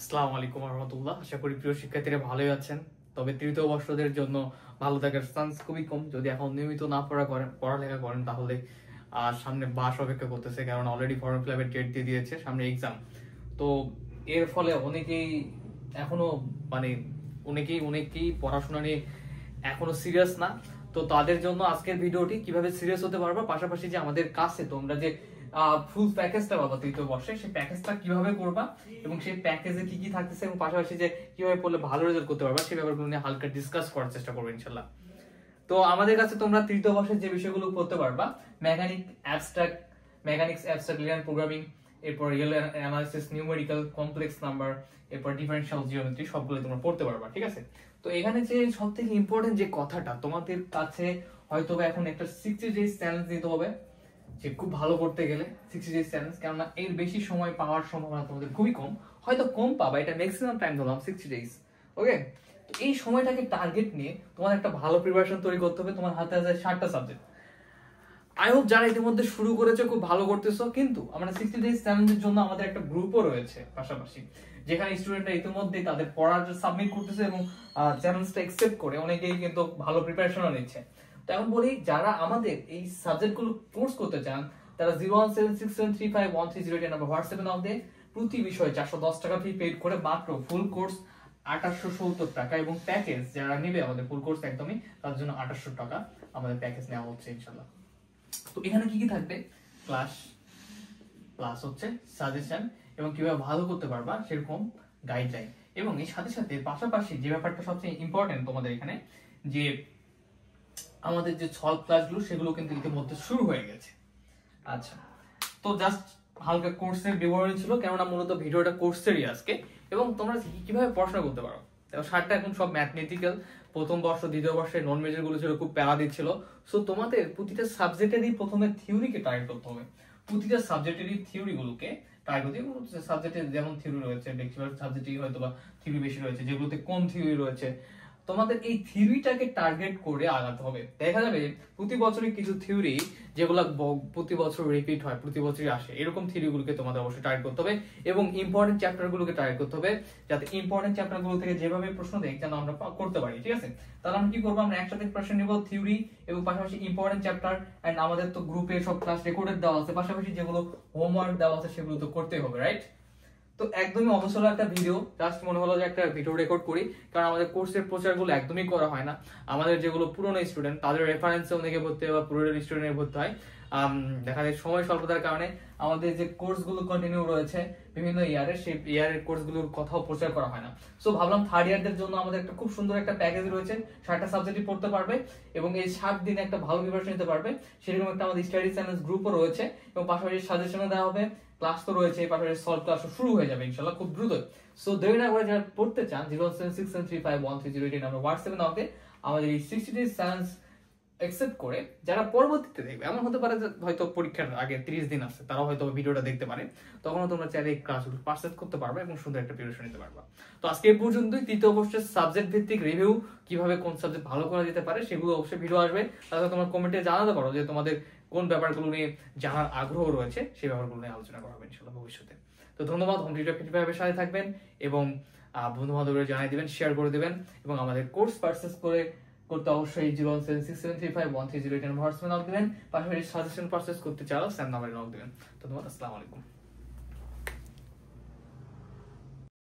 আসসালামু আলাইকুম রহমতুল্লাহ। আশা করি প্রিয় শিক্ষার্থীরা ভালোই আছেন। তবে তৃতীয় বর্ষদের জন্য ভালো থাকার চান্স খুবই কম। যদি এখন নিয়মিত না পড়ালেখা করেন তাহলে সামনে বাস অপেক্ষা করতেছে, কারণ অলরেডি ফর্ম ফিল আপের ডেট দিয়ে দিয়েছে, সামনে এক্সাম। তো এর ফলে অনেকেই এখনো মানে অনেকেই পড়াশোনা নিয়ে এখনো সিরিয়াস না। তো তাদের জন্য আজকের ভিডিওটি কিভাবে সিরিয়াস হতে পারবা, পাশাপাশি যে আমাদের কাছে তোমরা যে ফুল প্যাকেজটা পাবা তৃতীয় বর্ষে, সেই প্যাকেজটা কিভাবে করবা এবং সেই প্যাকেজে কি কি থাকতেছে এবং পাশাপাশি যে কিভাবে পড়লে ভালো রেজাল্ট করতে পারবা সেই ব্যাপারগুলো নিয়ে হালকা ডিসকাস করার চেষ্টা করবো ইনশাল্লাহ। তো আমাদের কাছে তোমরা তৃতীয় বর্ষের যে বিষয়গুলো পড়তে পারবা, মেকানিক্স অ্যাবস্ট্রাক্ট লিনিয়ার প্রোগ্রামিং, এরপর real analysis, numerical, complex number, এরপর ডিফারেনশিয়াল জিওমেট্রি, সবগুলো তোমরা পড়তে পারবা। ঠিক আছে, তো এখানে যে সবথেকে ইম্পর্টেন্ট যে কথাটা তোমাদের কাছে হয়তো এখন একটা 60 ডেজ চ্যালেঞ্জ দিতে হবে, যে খুব ভালো করতে গেলে 60 ডেজ চ্যালেঞ্জ, কেননা এর বেশি সময় পাওয়ার সম্ভাবনা তোমাদের খুবই কম, হয়তো কম পাবা, এটা ম্যাক্সিমাম টাইম ধরলাম 60 ডেজ। ওকে, তো এই সময়টাকে টার্গেট নিয়ে তোমার একটা ভালো প্রিপারেশন তৈরি করতে হবে। তোমার হাতে আছে 60টা সাবজেক্ট। আই হোপ যারা ইতিমধ্যে শুরু করেছে খুব ভালো করতেছো, কিন্তু আমরা 60 ডেজ চ্যালেঞ্জের জন্য আমাদের একটা গ্রুপও রয়েছে পাশাপাশি, যেখানে স্টুডেন্টরা ইতিমধ্যে তাদের পড়ার সাবমিট করতেছে এবং চ্যালেঞ্জটা অ্যাকসেপ্ট করে অনেকেই কিন্তু ভালো প্রিপারেশনও নিচ্ছে। তো এখন বলি, যারা আমাদের এই সাবজেক্টগুলো কোর্স করতে চান তারা 01767351308 নাম্বার হোয়াটসঅ্যাপে নাম দিয়ে প্রতি বিষয়ে 410 টাকা ফি পেড করে মাত্র ফুল কোর্স 2870 টাকা, এবং প্যাকেজ যারা নেবে আমাদের ফুল কোর্স একদমই তার জন্য 2800 টাকা আমাদের প্যাকেজ নেওয়া হচ্ছে ইনশাআল্লাহ। তো এখানে কি কি থাকবে, ক্লাস প্লাস হচ্ছে সাজেশন এবং কিভাবে ভালো করতে পারবা সেরকম গাইডলাইন, এবং এর সাথে সাথে পাশাপাশি যে ব্যাপারটা সবচেয়ে ইম্পর্টেন্ট তোমাদের এখানে, যে আমাদের যে সলভ ক্লাসগুলো সেগুলো কিন্তু ইতিমধ্যে শুরু হয়ে গেছে। আচ্ছা, তো জাস্ট হালকা কোর্সের বিবরণ ছিল, কেননা মূলত ভিডিওটা কোর্সেরই আজকে, এবং তোমরা কিভাবে পড়াশোনা করতে পারো। সারটা এখন সব ম্যাথমেটিক্যাল, প্রথম বর্ষ দ্বিতীয় বর্ষে নন মেজর গুলো ছিল খুব প্যারা দিচ্ছিল। সো তোমাদের প্রতিটা সাবজেক্টেরই প্রথমে থিওরিকে টার্গেট করতে হবে, প্রতিটা সাবজেক্টেরই থিওরি গুলোকে টার্গেট করতে। সাবজেক্টে যেমন থিওরি রয়েছে, বেশিরভাগ সাবজেক্টেই হয়তো বা থিওরি বেশি রয়েছে, যেগুলোতে কম থিওরি রয়েছে তোমাদের এই থিওরিটাকে টার্গেট করে আগাতে হবে। দেখা যাবে প্রতি বছরই কিছু থিওরি যেগুলো প্রতি বছর রিপিট হয়, প্রতি বছরই আসে, এরকম থিওরিগুলোকে তোমাদের অবশ্যই টার্গেট করতে হবে এবং ইম্পর্টেন্ট চ্যাপ্টারগুলোকে টার্গেট করতে হবে, যাতে ইম্পর্টেন্ট চ্যাপ্টারগুলো থেকে যেভাবে প্রশ্ন দেয় যেন আমরা করতে পারি। ঠিক আছে, তাহলে আমরা কি করবো, আমরা একসাথে প্রশ্ন নিব, থিওরি এবং পাশাপাশি ইম্পর্টেন্ট চ্যাপ্টার। এন্ড আমাদের তো গ্রুপে সব ক্লাস রেকর্ডেড দেওয়া আছে, পাশাপাশি যেগুলো হোমওয়ার্ক দেওয়া আছে সেগুলো তো করতেই হবে, রাইট? তো একদমই অবসর একটা ভিডিও, জাস্ট মনে হলো যে একটা ভিডিও রেকর্ড করি, কারণ আমাদের কোর্সের প্রচারগুলো একদমই করা হয় না। আমাদের যেগুলো পুরনো স্টুডেন্ট তাদের রেফারেন্সে অনেকে ভর্তি হয় বা পুরনো স্টুডেন্টের ভর্তি হয়। দেখা যায় সময় স্বল্পতার কারণে আমাদের যে কোর্সগুলো কন্টিনিউ রয়েছে বিভিন্ন ইয়ারে, সেই ইয়ারের কোর্সগুলোর কথাও প্রচার করা হয় না। সো ভাবলাম থার্ড ইয়ারদের জন্য আমাদের একটা খুব সুন্দর একটা প্যাকেজ রয়েছে, 60টা সাবজেক্টই পড়তে পারবে এবং এই 7 দিনে একটা ভালো প্রিপারেশন নিতে পারবে। সেরকম একটা আমাদের স্টাডি চ্যানেল গ্রুপও রয়েছে এবং পাশাপাশি সাজেশনও দেওয়া হবে, ক্লাস তো রয়েছে, পাশাপাশি সলভ ক্লাসও শুরু হয়ে যাবে ইনশাআল্লাহ খুব দ্রুত। সো দেরি না করে যারা পড়তে চান 07673513008 নাম্বার হোয়াটসঅ্যাপে নামতে আমাদের এই 60 ডেজ চ্যালেঞ্জ অ্যাকসেপ্ট করে যারা পরবর্তীতে দেখবে, এমন হতে পারে যে হয়তো পরীক্ষার আগে 30 দিন আছে, তারাও হয়তো ভিডিওটা দেখতে পারে, তখনও তোমরা চাইলে এই ক্লাসগুলো পারচেজ করতে পারবে এবং সুন্দর একটা প্রিপারেশন নিতে পারবে। তো আজকে এই পর্যন্তই। তৃতীয় বর্ষের সাবজেক্ট ভিত্তিক রিভিউ, কিভাবে কোন সাবজেক্ট ভালো করা যেতে পারে সেগুলো অবশ্যই ভিডিও আসবে। তাহলে তোমার কমেন্টে জানাতে পারো যে তোমাদের কোন ব্যাপারগুলো নিয়ে জানার আগ্রহ রয়েছে, সেই ব্যাপারগুলো নিয়ে আলোচনা করা হবে ইনশাআল্লাহ ভবিষ্যতে। তো ধন্যবাদ, হোম টিউটর কিভাবে সাথে থাকবেন এবং বন্ধু বান্ধবদের জানিয়ে দিবেন, শেয়ার করে দিবেন এবং আমাদের কোর্স পারচেজ করতে অবশ্যই 07673513008 হোয়াটসঅ্যাপে নক দিবেন, পাশাপাশি সাজেশন পারচেজ করতে চাও স্যাম নাম্বারে নক দিবেন। ধন্যবাদ, আসসালামু আলাইকুম।